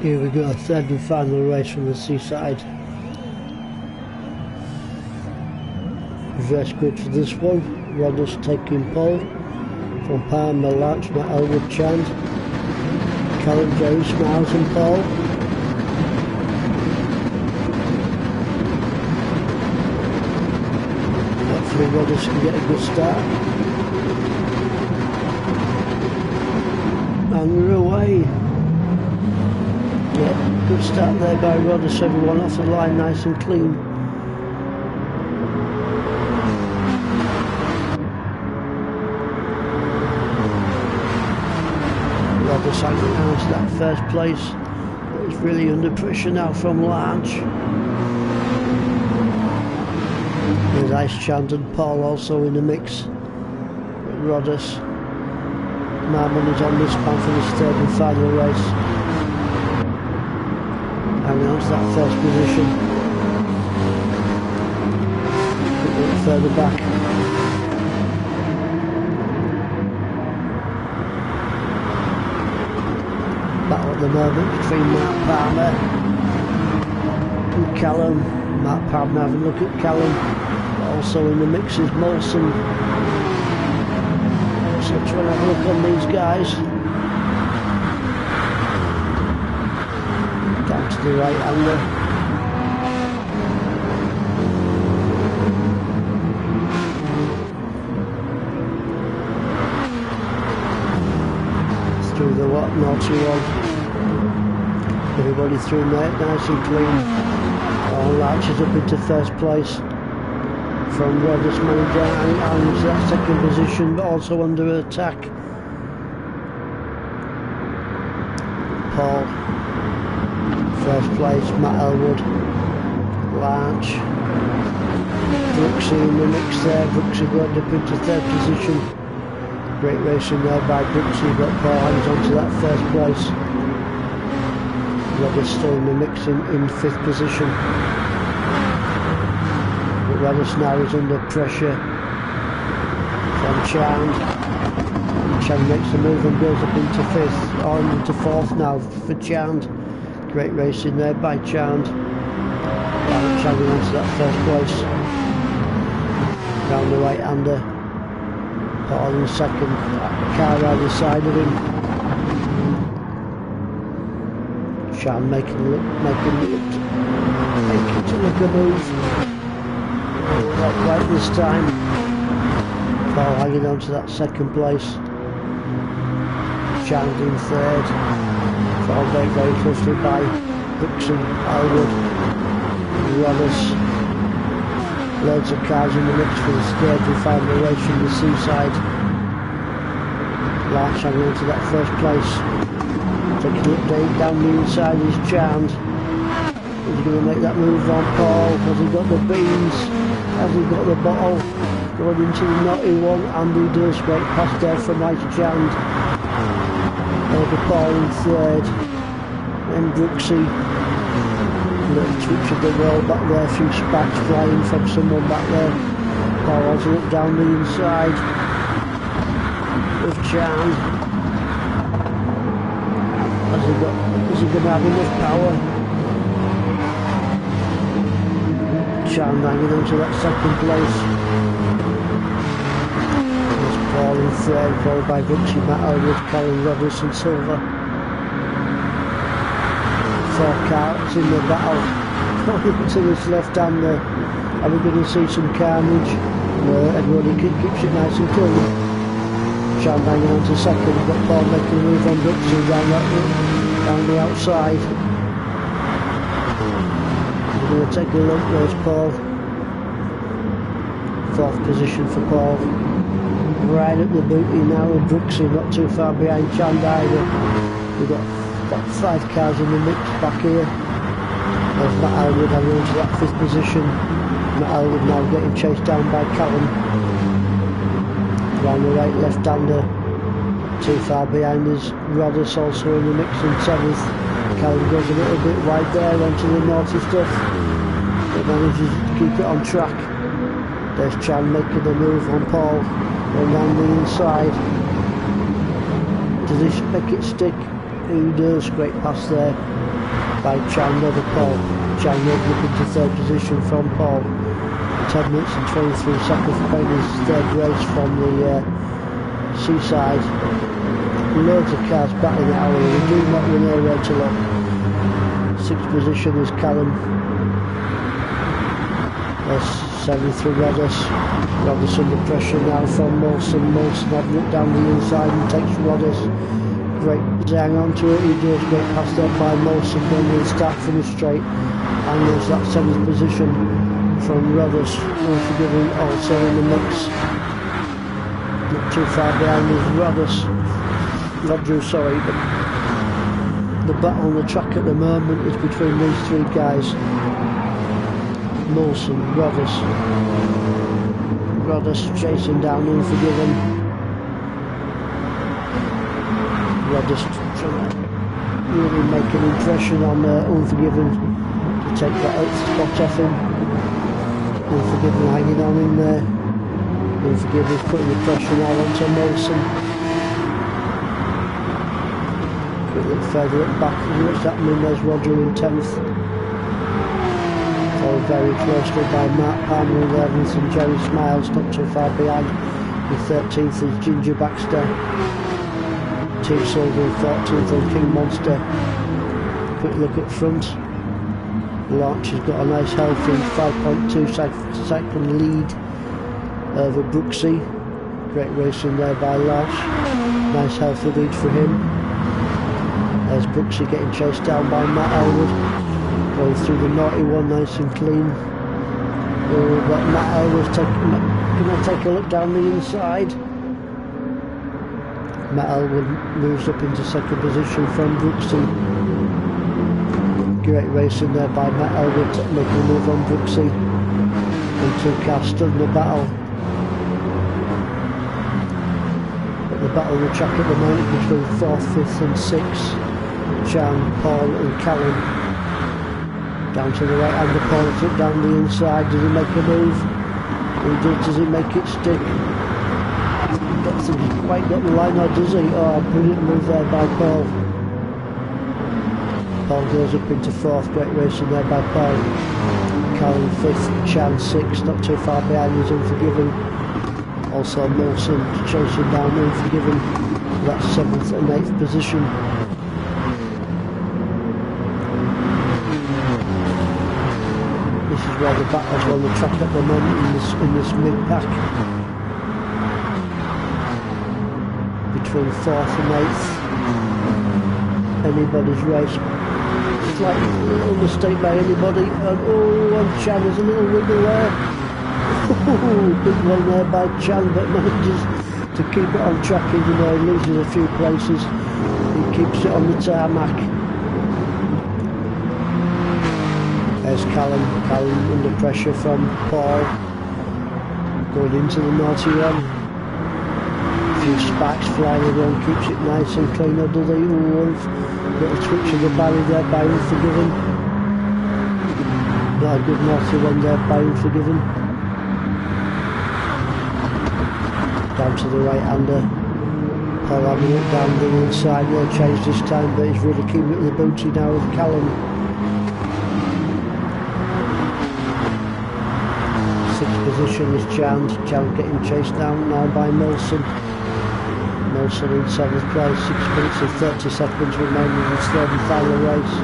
Here we go, third and final race from the seaside. Reverse grid for this one. Rodders taking pole. From Palmer, Larch, Matt Elwood, Chand. Callum, Jerry, Smiles and Paul. Hopefully Rodders can get a good start. And we're away. Yeah, good start there by Rodders, everyone off the line nice and clean. Rodders hanging on to that first place, but it's really under pressure now from Larch. There's Ice Chand and Paul also in the mix. Rodders. Marmon is on this man for this third and final race. Hanging on to that first position. A bit further back. Battle at the moment between Mark Palmer and Callum. Mark Palmer having a look at Callum. Also in the mix is Molson. So trying to have a look on these guys. Down to the right hander. Through the what? Naughty one. Everybody through there, nice and clean. All Larches up into first place. From Rodders manager and into that second position, but also under attack. Paul. First place, Matt Elwood, Larch, Brooksy in the mix there. Brooksy got up into third position. Great racing there by Brooksy, got Paul hands onto that first place. Rodders still in the mix in fifth position. But Rodders now is under pressure from Chand. Chand makes the move and builds up into fifth, or into fourth now for Chand. Great racing there by Chand. Chand into that first place. Down the right hander. Paul in second. Car either side of him. Chand making to look a move. Not quite this time. Paul hanging on to that second place. Chand in third. Followed very closely by Brooks and Elwood, Rodders, Loads of cars in the mix for the stage. We find the race from the seaside. Larch hanging on to that first place. Taking an update down the inside is Chand. Is he going to make that move on Paul? Has he got the beans? Has he got the bottle? Going into the knotty one, and he does. Great pass there from Ice Chand. Over Paul in third. And Brooksy. Little twitch of the wall back there, a few sparks flying from someone back there. Paul has a look down the inside of Chand. Is he going to have enough power? Chand hanging on to that second place. There's Paul in third, followed by Brooksy, Matt Elwood, Colin Roberts and Silver. 4 cars in the battle. Going to this left-hander. Are we going to see some carnage? No, everybody keeps it nice and clean. Chand hanging on to second, but Paul making a move on Brooksy down the outside. We're going to take a look. There's Paul. 4th position for Paul. Right at the booty now with Brooksy, not too far behind Chand either. We've got 5 cars in the mix back here. There's Matt Elwood hanging on to that 5th position. Matt Elwood now getting chased down by Callum. Round the right left-hander. Too far behind is Roddus also in the mix in 7th. Callum goes a little bit wide there onto the naughty stuff, but manages to keep it on track. There's Chan making the move on Paul, going down the inside. Does he make it stick? He does. Great pass there by Chan over Paul. Chan moving up into 3rd position from Paul. 10 minutes and 23 seconds for playing his 3rd race from the seaside. Loads of cars battling it out. We do not know where to look. 6th position is Callum. There's 7th for Roddus. Roddus under pressure now from Molson. Molson having it down the inside and takes Roddus. Great hang on to it. He does. Great pass there by Molson when they start from the straight. And there's that 7th position from Roddus. Unforgiving also in the mix. Not too far behind is Rodru, sorry, but the battle on the track at the moment is between these 3 guys. Molson, Roddus chasing down Unforgiven. Roddus trying to really make an impression on Unforgiven to take that 8th spot off him. Unforgiven hanging on in there. Unforgiven's putting the pressure now onto Molson. Quick look further up back, what's happening? There's Roger in 10th. Followed very closely by Matt Palmer in 11th and Jerry Smiles not too far behind. In 13th is Ginger Baxter. Team Silver in 14th and King Monster. Quick look up front. Launch has got a nice healthy 5.2 second lead over Brooksy. Great racing there by Launch. Nice healthy lead for him. There's Brooksy getting chased down by Matt Elwood. Going through the naughty one nice and clean. We've got Matt Elwood going to take a look down the inside. Matt Elwood moves up into 2nd position from Brooksy. Great racing there by Matt Elwood, making a move on Brooksy. And 2 cars still in the battle. But the battle on the track at the moment between 4th, 5th and 6th. Chan, Paul and Callum. Down to the right hand of Paul, it's up down the inside. Does he make a move? Does he make it stick? Don't think he's quite got the line, or does he? Oh, brilliant move there by Paul. Paul goes up into 4th, great racing there by Paul. Callum 5th, Chan 6th, not too far behind is Unforgiven. Also Molson chasing down Unforgiven. That's 7th and 8th position. This is where the battles are on the track at the moment in this mid-pack. Between 4th and 8th. Anybody's race. Slight little mistake by anybody. And oh, and Chan has a little wiggle there. Big one there by Chan, but manages to keep it on track even though he loses a few places. He keeps it on the tarmac. There's Callum under pressure from Paul. Going into the naughty one. A few sparks flying around, keeps it nice and clean under the roof. Little twitch of the barrier there by Unforgiven. Not a good naughty one there by Unforgiven. Down to the right hander. Paul having it down the inside, no change this time, but he's really keeping it with the booty now with Callum. Sixth position is Chan getting chased down now by Molson. Molson in 7th place, 6 minutes and 30 seconds remaining in his third and final race.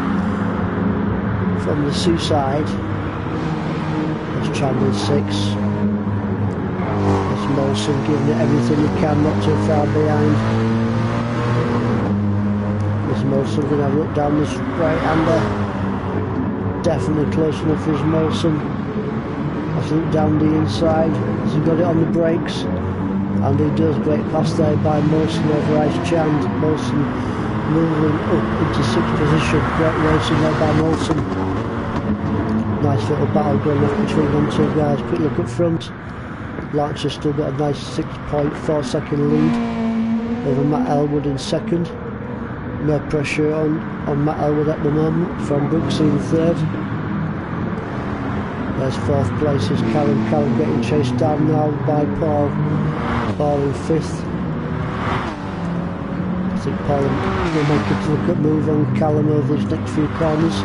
From the seaside, there's Chan in 6th. There's Molson giving it everything he can, not too far behind. There's Molson going to have a look down this right hander. Definitely close enough for his Molson. I think down the inside, has he got it on the brakes? And he does. Great pass there by Molson over Ice Chand. Molson moving up into 6th position. Great racing there by Molson. Nice little battle going off between them two guys. Quick look up front. Larcher's still got a nice 6.4 second lead over Matt Elwood in 2nd. No pressure on Matt Elwood at the moment from Brooksy in 3rd. There's 4th place is Callum getting chased down now by Paul in 5th. I think Paul will make a look at move on Callum over his next few corners.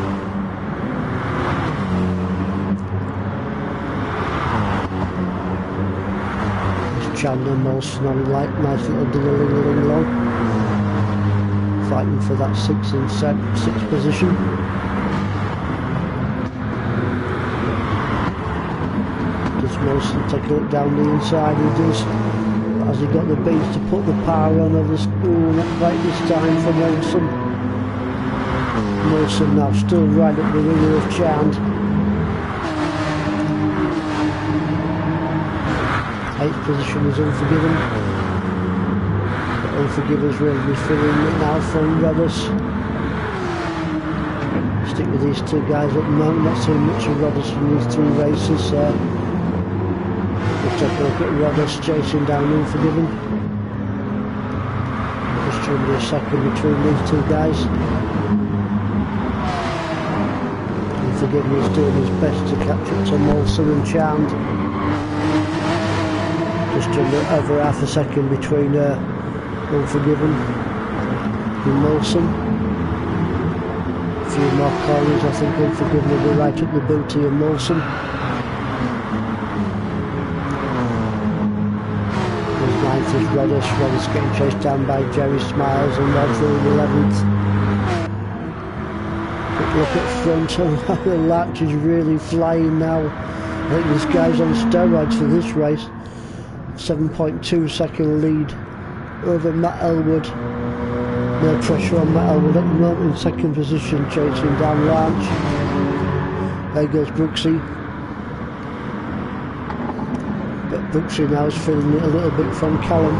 There's Chandler Molson on nice little ding long. Fighting for that 6th position. Molson take a look down the inside, he does. Has he got the beats to put the power on of this? Ooh, not quite this time for Molson. Molson now still right up the rear of Chand. 8th position is Unforgiven. But Unforgiven's really feeling it now from Rodders. Stick with these two guys at the moment, not seeing much of Rodders from these 3 races. We'll take a look at Rodders chasing down Unforgiven. Just trying to be a second between these 2 guys. Unforgiven is doing his best to catch up to Molson and Chand. Just under over half a second between Unforgiven and Molson. A few more corners, I think Unforgiven will be right up the booty of Molson. Is Rodders getting chased down by Jerry Smiles and Rodville in 11th. Quick look at front, and the latch is really flying now. I think this guy's on steroids for this race. 7.2 second lead over Matt Elwood. No pressure on Matt Elwood at the moment in 2nd position, chasing down Lanch. There goes Brooksy. But Brooksy now is feeling it a little bit from Callum.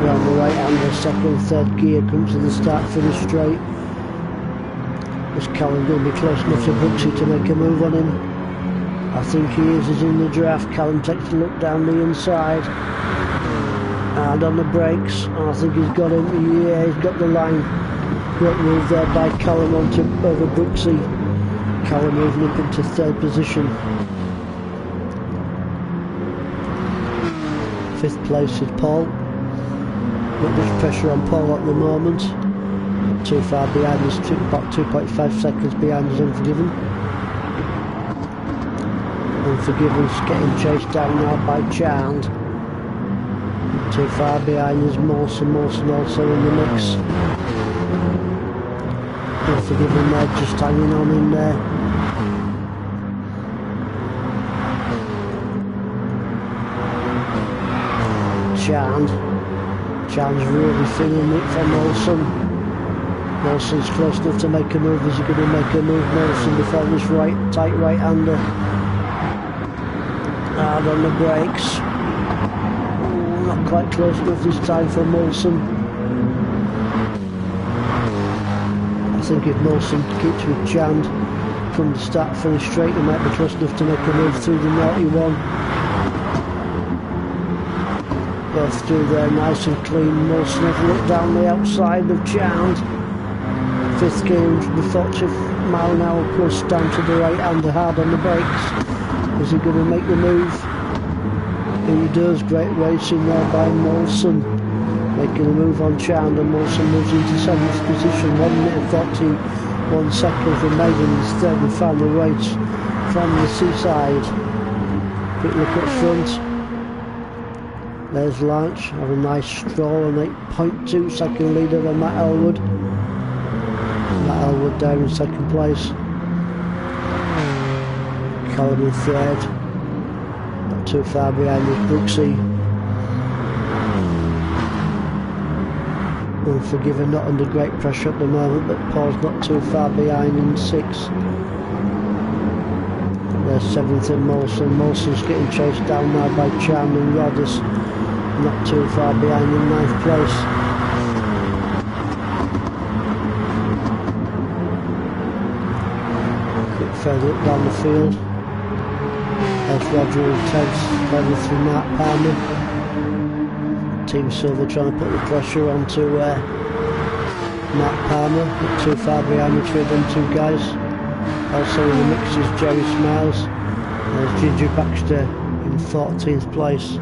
Around the right hander, 2nd, 3rd gear comes to the start-finish straight. Is Callum going to be close enough to Brooksy to make a move on him? I think he is. He's in the draft. Callum takes a look down the inside. And on the brakes. I think he's got him. Yeah, he's got the line. Great move there by Callum over Brooksy. Callum moving up into 3rd position. 5th place is Paul. Not much pressure on Paul at the moment. Not too far behind, he's about 2.5 seconds behind his Unforgiven. Unforgiven's getting chased down now by Chand. Not too far behind is Molson also in the mix. Unforgiven there, just hanging on in there. Chand's really feeling it from Molson. Molson's close enough to make a move. Is he going to make a move, Molson, before this tight right-hander? Hard on the brakes. Ooh, not quite close enough this time for Molson. I think if Molson keeps with Chand from the start finish straight, he might be close enough to make a move through the naughty one. Both through there nice and clean. Molson has looked down the outside of Chand. Fifth gear, 140 mile an hour plus down to the right hander, hard on the brakes. Is he going to make the move? He does. Great racing there by Molson. Making a move on Chand, and Molson moves into 7th position. 1 minute and 41 seconds remaining in his third and final race from the seaside. Quick look at front. There's Lance, have a nice stroll, an 8.2 second lead over Matt Elwood. Matt Elwood down in second place. Callum in third. Not too far behind is Brooksy. Unforgiven, not under great pressure at the moment, but Paul's not too far behind in 6th. There's 7th in Molson. Molson's getting chased down now by Chand and Rodders. Not too far behind in 9th place. Quick further up down the field. There's Roger and Ted's level through Mark Palmer. Team Silver trying to put the pressure onto Mark Palmer. Not too far behind between them two guys. Also in the mix is Jerry Smiles. There's Ginger Baxter in 14th place.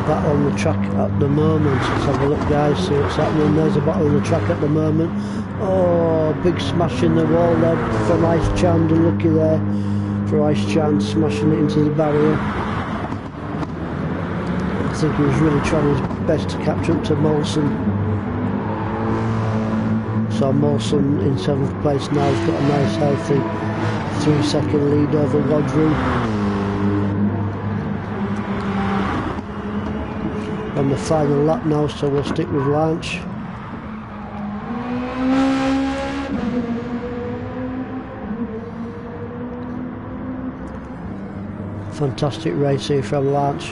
Battle on the track at the moment. Let's have a look, guys, see what's happening. There's a battle on the track at the moment. Oh, big smash in the wall there from Ice Chand. Unlucky there for Ice Chand, smashing it into the barrier. I think he was really trying his best to catch up to Molson. So Molson in 7th place now has got a nice healthy 3-second lead over Rodru. On the final lap now, so we'll stick with Lance. Fantastic race here from Lance.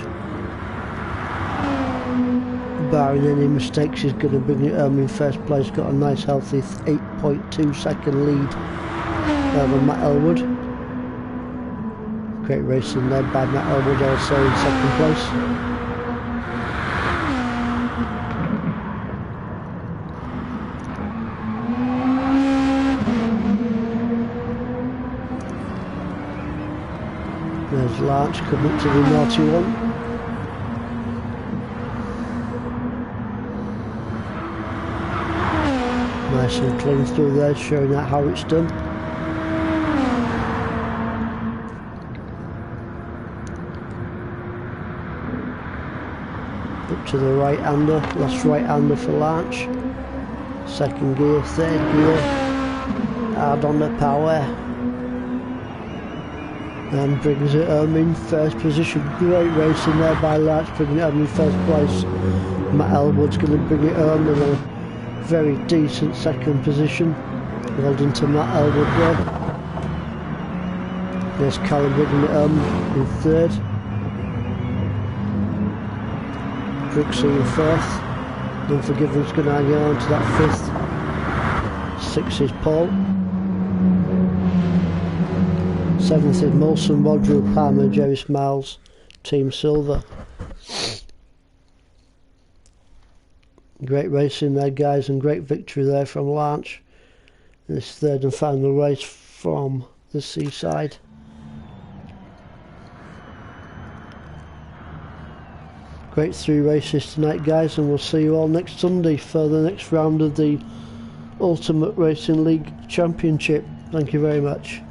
Barring any mistakes, he's going to bring it home in first place. Got a nice healthy 8.2 second lead over Matt Elwood. Great racing there by Matt Elwood, also in second place. There's Lance coming up to the naughty one. Nice and clean through there, showing that how it's done. Up to the right hander, last right hander for Lance. Second gear, third gear, hard on the power. And brings it home in first position. Great racing there by Lance, bringing it home in first place. Matt Elwood's going to bring it home in a very decent second position. Well done to Matt Elwood there. There's Callum bringing it home in third. Brooksy in 4th. Unforgiven's going to hang on to that 5th. 6th is Paul. 7th is Molson, Rodru, Palmer, Jerry Smiles, Team Silver. Great racing there, guys, and great victory there from Lance in this third and final race from the seaside. Great 3 races tonight, guys, and we'll see you all next Sunday for the next round of the Ultimate Racing League Championship. Thank you very much.